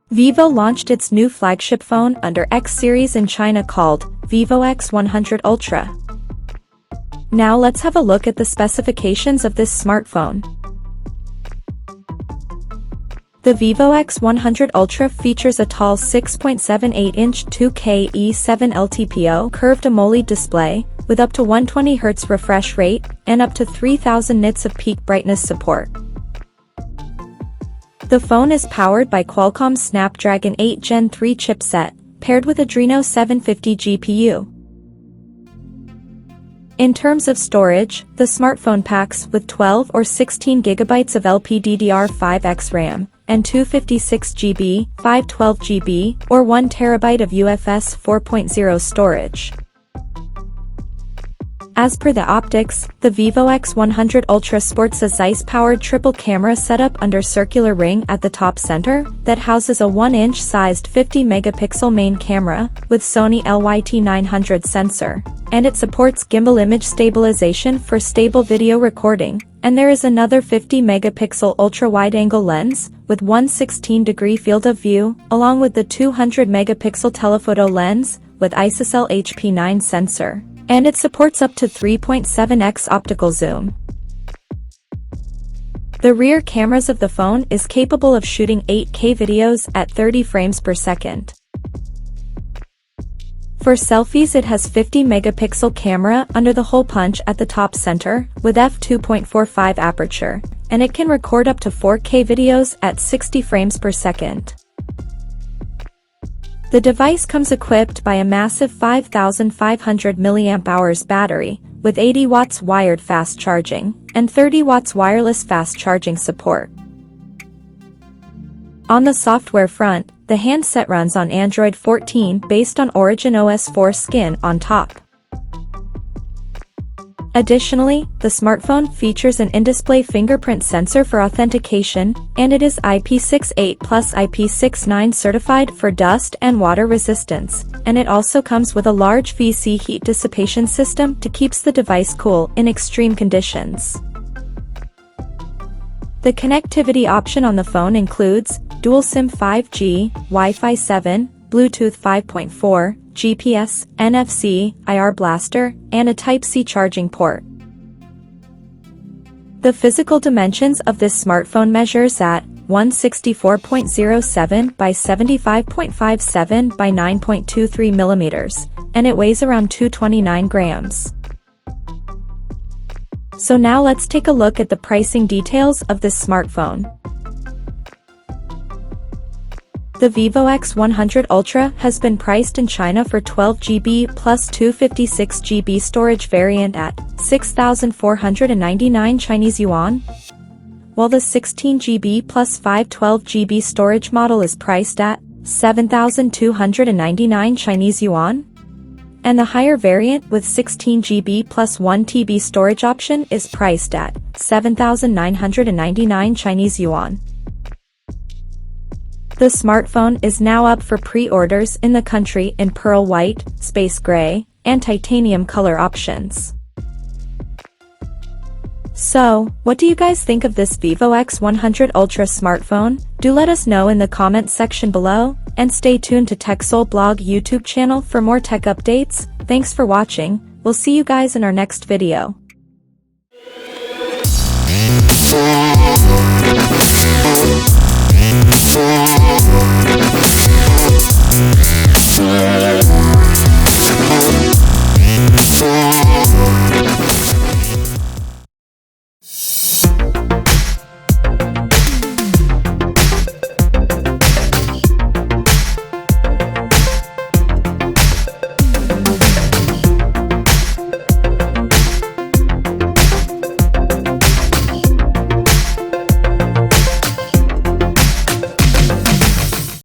Vivo launched its new flagship phone under X series in China called Vivo X100 Ultra. Now let's have a look at the specifications of this smartphone. The Vivo X100 Ultra features a tall 6.78-inch 2K E7 LTPO curved AMOLED display, with up to 120Hz refresh rate, and up to 3000 nits of peak brightness support. The phone is powered by Qualcomm's Snapdragon 8 Gen 3 chipset, paired with Adreno 750 GPU. In terms of storage, the smartphone packs with 12 or 16 GB of LPDDR5X RAM, and 256GB, 512GB, or 1 TB of UFS 4.0 storage. As per the optics, the Vivo X100 Ultra sports a Zeiss-powered triple camera setup under circular ring at the top center, that houses a 1-inch sized 50-megapixel main camera, with Sony LYT900 sensor, and it supports gimbal image stabilization for stable video recording, and there is another 50-megapixel ultra-wide-angle lens, with 116-degree field of view, along with the 200-megapixel telephoto lens, with ISOCELL HP9 sensor. And it supports up to 3.7x optical zoom. The rear cameras of the phone is capable of shooting 8K videos at 30 frames per second. For selfies, it has 50-megapixel camera under the hole punch at the top center, with f2.45 aperture, and it can record up to 4K videos at 60 frames per second. The device comes equipped by a massive 5,500 mAh battery, with 80 watts wired fast charging, and 30 watts wireless fast charging support. On the software front, the handset runs on Android 14 based on Origin OS 4 Skin on top. Additionally, the smartphone features an in-display fingerprint sensor for authentication, and it is IP68 plus IP69 certified for dust and water resistance, and it also comes with a large VC heat dissipation system to keep the device cool in extreme conditions. The connectivity option on the phone includes dual SIM 5G, Wi-Fi 7, Bluetooth 5.4, GPS, NFC, IR blaster, and a Type-C charging port. The physical dimensions of this smartphone measures at 164.07 by 75.57 by 9.23 millimeters, and it weighs around 229 grams. So now let's take a look at the pricing details of this smartphone. The Vivo X100 Ultra has been priced in China for 12GB plus 256GB storage variant at 6,499 Chinese yuan, while the 16GB plus 512GB storage model is priced at 7,299 Chinese yuan, and the higher variant with 16GB plus 1TB storage option is priced at 7,999 Chinese yuan. The smartphone is now up for pre-orders in the country in pearl white, space gray, and titanium color options. So, what do you guys think of this Vivo X100 Ultra smartphone? Do let us know in the comments section below, and stay tuned to TechSole Blog YouTube channel for more tech updates. Thanks for watching, we'll see you guys in our next video. Yeah.